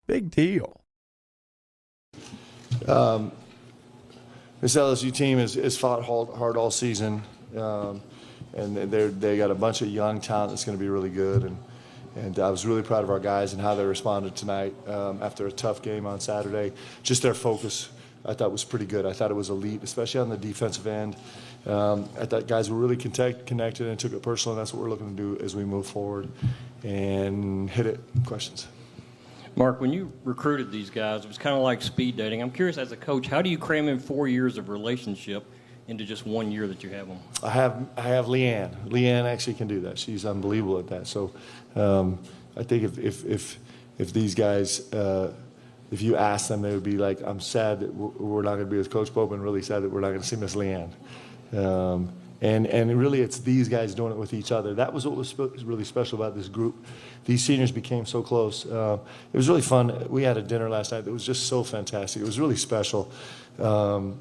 Big deal. This LSU team has fought hard all season, and they got a bunch of young talent that's going to be really good. And I was really proud of our guys and how they responded tonight after a tough game on Saturday. Just their focus, I thought, was pretty good. I thought it was elite, especially on the defensive end. I thought guys were really connected and took it personal, and that's what we're looking to do as we move forward and hit it. Questions? Mark, when you recruited these guys, it was kind of like speed dating. I'm curious, as a coach, how do you cram in 4 years of relationship into just 1 year that you have them? I have Leanne. Leanne actually can do that. She's unbelievable at that. So I think if these guys, if you ask them, they would be like, I'm sad that we're not going to be with Coach Pope, and really sad that we're not going to see Miss Leanne. And really, it's these guys doing it with each other. That was what was really special about this group. These seniors became so close. It was really fun. We had a dinner last night that was just so fantastic. It was really special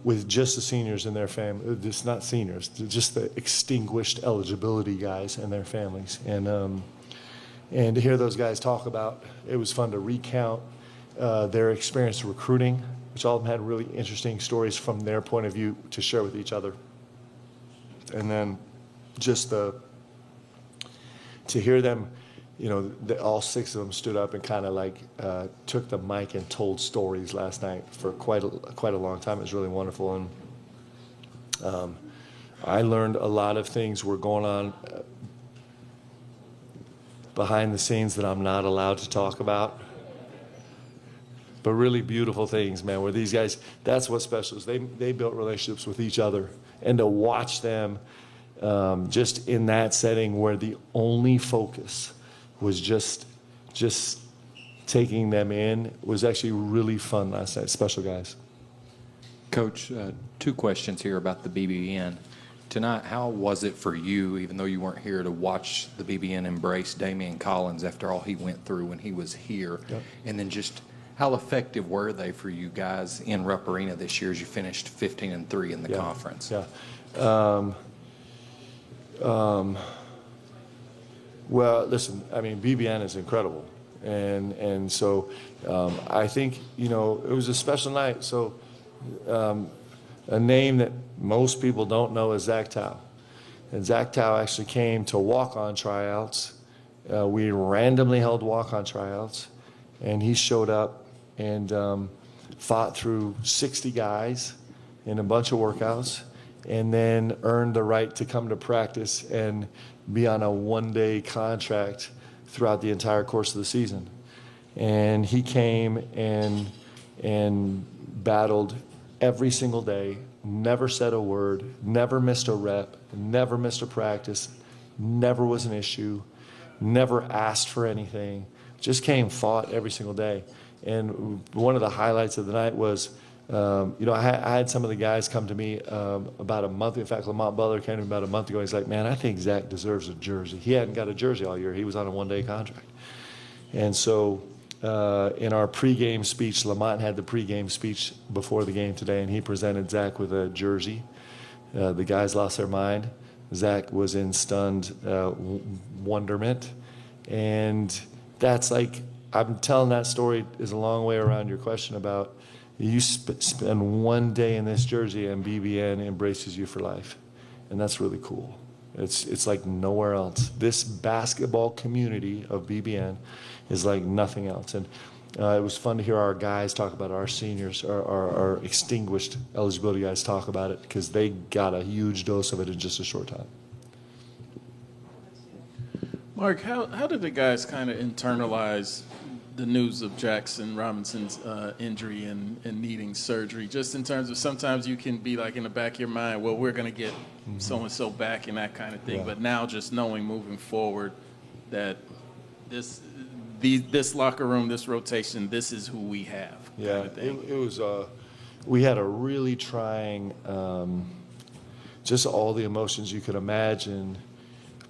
with just the seniors and their family. Just not seniors, just the extinguished eligibility guys and their families. And to hear those guys talk about, it was fun to recount their experience recruiting, which all of them had really interesting stories from their point of view to share with each other. And then just to hear them, all six of them stood up and kind of like took the mic and told stories last night for quite a long time. It was really wonderful. And I learned a lot of things were going on behind the scenes that I'm not allowed to talk about. But really beautiful things, man, where these guys, that's what's special, is they built relationships with each other. And to watch them just in that setting where the only focus was just taking them in was actually really fun last night. Special guys. Coach, 2 questions here about the BBN. Tonight, how was it for you, even though you weren't here, to watch the BBN embrace Damian Collins after all he went through when he was here? Yep. And then just how effective were they for you guys in Rupp Arena this year as you finished 15-3 in the conference? Yeah. Well, listen, I mean, BBN is incredible. And so I think, it was a special night. So a name that most people don't know is Zach Tao. And Zach Tao actually came to walk-on tryouts. We randomly held walk-on tryouts. And he showed up and fought through 60 guys in a bunch of workouts, and then earned the right to come to practice and be on a one-day contract throughout the entire course of the season. And he came and battled every single day, never said a word, never missed a rep, never missed a practice, never was an issue, never asked for anything, just came, fought every single day. And one of the highlights of the night was, I had some of the guys come to me about a month. In fact, Lamont Butler came to me about a month ago. He's like, man, I think Zach deserves a jersey. He hadn't got a jersey all year. He was on a one-day contract. And so in our pregame speech, Lamont had the pregame speech before the game today, and he presented Zach with a jersey. The guys lost their mind. Zach was in stunned wonderment. And that's like, I'm telling that story is a long way around your question about you spend one day in this jersey and BBN embraces you for life. And that's really cool. It's like nowhere else. This basketball community of BBN is like nothing else. And it was fun to hear our guys talk about it, our seniors, our extinguished eligibility guys talk about it, because they got a huge dose of it in just a short time. Mark, how did the guys kind of internalize the news of Jackson Robinson's injury and needing surgery, just in terms of sometimes you can be like in the back of your mind, well, we're going to get so-and-so back and that kind of thing. Yeah. But now just knowing moving forward that this locker room, this rotation, this is who we have. Yeah, it was we had a really trying, just all the emotions you could imagine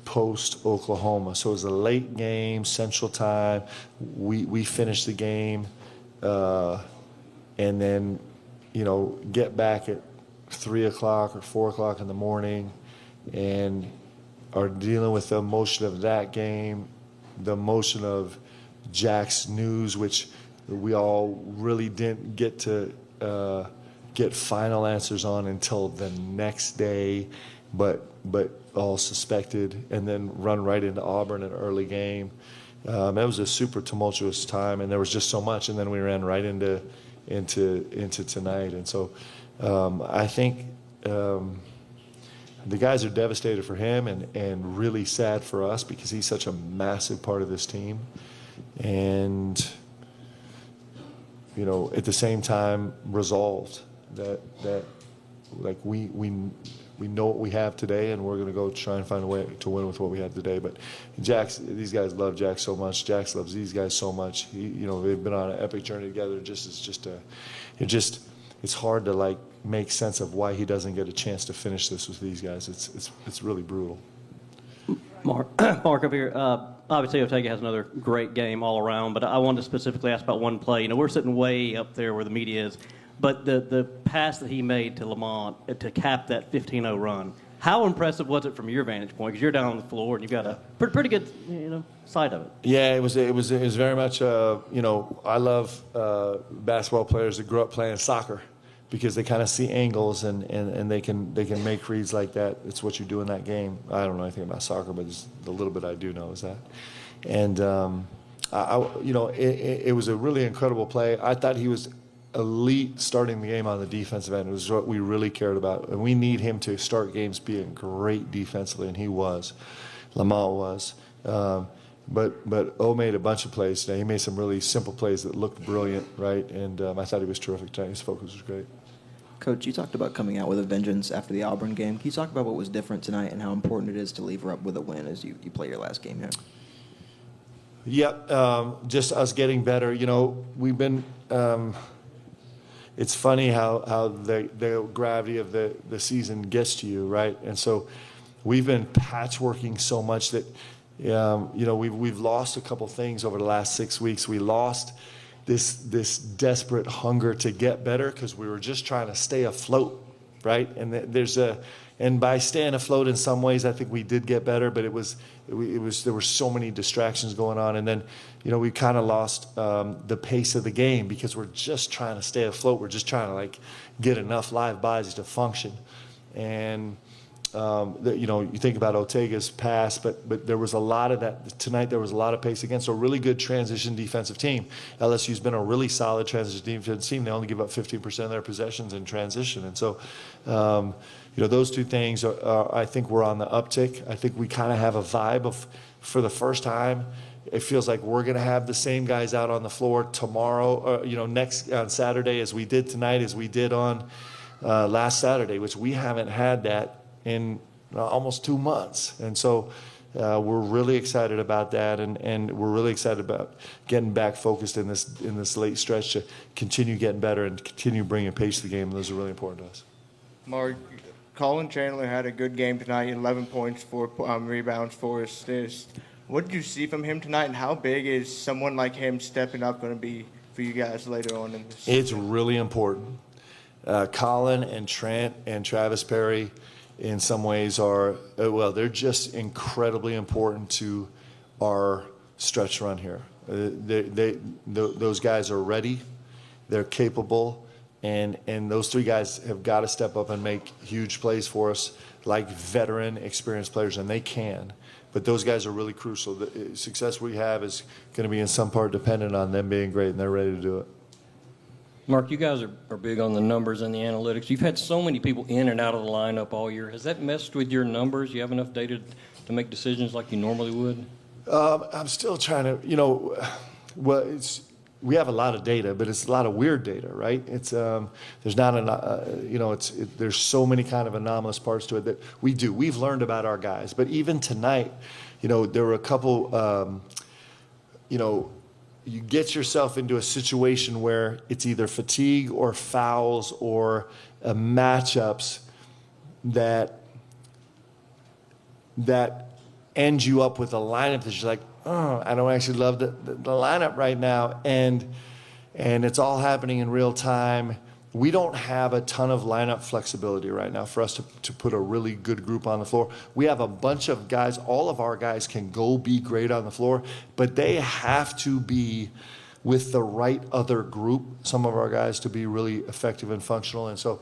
post-Oklahoma. So it was a late game, Central Time. We finished the game and then, get back at 3 o'clock or 4 o'clock in the morning and are dealing with the emotion of that game, the emotion of Jack's news, which we all really didn't get to get final answers on until the next day, but all suspected, and then run right into Auburn in an early game. It was a super tumultuous time, and there was just so much, and then we ran right into tonight. And so I think the guys are devastated for him and really sad for us because he's such a massive part of this team. And, you know, at the same time, resolved that like we know what we have today, and we're going to go try and find a way to win with what we have today. But these guys love Jack so much. Jax loves these guys so much. They've been on an epic journey together. It's hard to like make sense of why he doesn't get a chance to finish this with these guys. It's really brutal. Mark up here. Obviously, Otega has another great game all around, but I wanted to specifically ask about one play. You know, we're sitting way up there where the media is, but the pass that he made to Lamont to cap that 15-0 run, how impressive was it from your vantage point? Because you're down on the floor and you've got a pretty good, side of it. Yeah, it was very much. I love basketball players that grew up playing soccer, because they kind of see angles and they can make reads like that. It's what you do in that game. I don't know anything about soccer, but the little bit I do know is that. And it was a really incredible play. I thought he was elite starting the game on the defensive end. It was what we really cared about, and we need him to start games being great defensively, and he was. Lamont was. But O made a bunch of plays today. He made some really simple plays that looked brilliant, right? And I thought he was terrific tonight. His focus was great. Coach, you talked about coming out with a vengeance after the Auburn game. Can you talk about what was different tonight and how important it is to leave Rupp with a win as you play your last game here? Yep, just us getting better. We've been it's funny how the gravity of the season gets to you, right? And so we've been patchworking so much that we've lost a couple things over the last 6 weeks. We lost this desperate hunger to get better because we were just trying to stay afloat, right? And and by staying afloat in some ways, I think we did get better, but there were so many distractions going on, and then we kind of lost the pace of the game because we're just trying to stay afloat. We're just trying to get enough live bodies to function, and. You think about Otega's pass, but there was a lot of that tonight. There was a lot of pace against a really good transition defensive team. LSU's been a really solid transition defensive team. They only give up 15% of their possessions in transition, and so those two things are I think we're on the uptick. I think we kind of have a vibe of, for the first time, it feels like we're going to have the same guys out on the floor tomorrow, next on Saturday as we did tonight, as we did on last Saturday, which we haven't had that in almost 2 months. And so we're really excited about that, and we're really excited about getting back focused in this late stretch to continue getting better and continue bringing pace to the game. And those are really important to us. Mark, Colin Chandler had a good game tonight, 11 points, 4 rebounds, 4 assists. What did you see from him tonight, and how big is someone like him stepping up going to be for you guys later on in this? It's really important. Colin and Trent and Travis Perry in some ways they're just incredibly important to our stretch run here. Those guys are ready, they're capable, and those 3 guys have got to step up and make huge plays for us, like veteran, experienced players, and they can. But those guys are really crucial. The success we have is going to be in some part dependent on them being great, and they're ready to do it. Mark, you guys are big on the numbers and the analytics. You've had so many people in and out of the lineup all year. Has that messed with your numbers? You have enough data to make decisions like you normally would? I'm still trying to, we have a lot of data, but it's a lot of weird data, right? It's there's not there's so many kind of anomalous parts to it that we do. We've learned about our guys, but even tonight, there were a couple, you get yourself into a situation where it's either fatigue or fouls or matchups that end you up with a lineup that you're like, oh, I don't actually love the lineup right now, and it's all happening in real time. We don't have a ton of lineup flexibility right now for us to put a really good group on the floor. We have a bunch of guys. All of our guys can go be great on the floor, but they have to be with the right other group, some of our guys to be really effective and functional. And so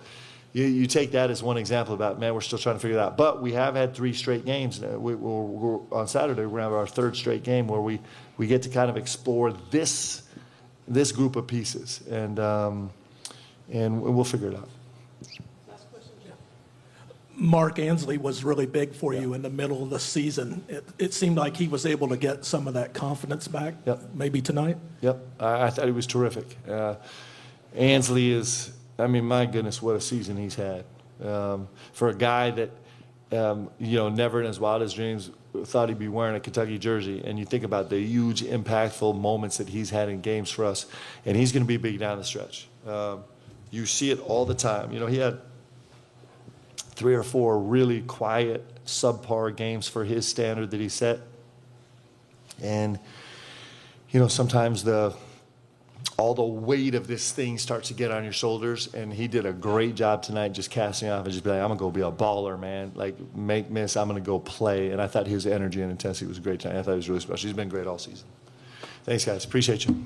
you take that as one example about, man, we're still trying to figure it out. But we have had 3 straight games. We're on Saturday, we're going to have our 3rd straight game where we get to kind of explore this group of pieces. And we'll figure it out. Mark Ansley was really big for you in the middle of the season. It seemed like he was able to get some of that confidence back, maybe tonight. Yep, I thought he was terrific. Ansley is, I mean, my goodness, what a season he's had. For a guy that, never in his wildest dreams thought he'd be wearing a Kentucky jersey, and you think about the huge, impactful moments that he's had in games for us, and he's going to be big down the stretch. You see it all the time. He had 3 or 4 really quiet, subpar games for his standard that he set. And, sometimes all the weight of this thing starts to get on your shoulders, and he did a great job tonight just casting off and just be like, I'm going to go be a baller, man. Like, make miss, I'm going to go play. And I thought his energy and intensity was great tonight. I thought he was really special. He's been great all season. Thanks, guys. Appreciate you.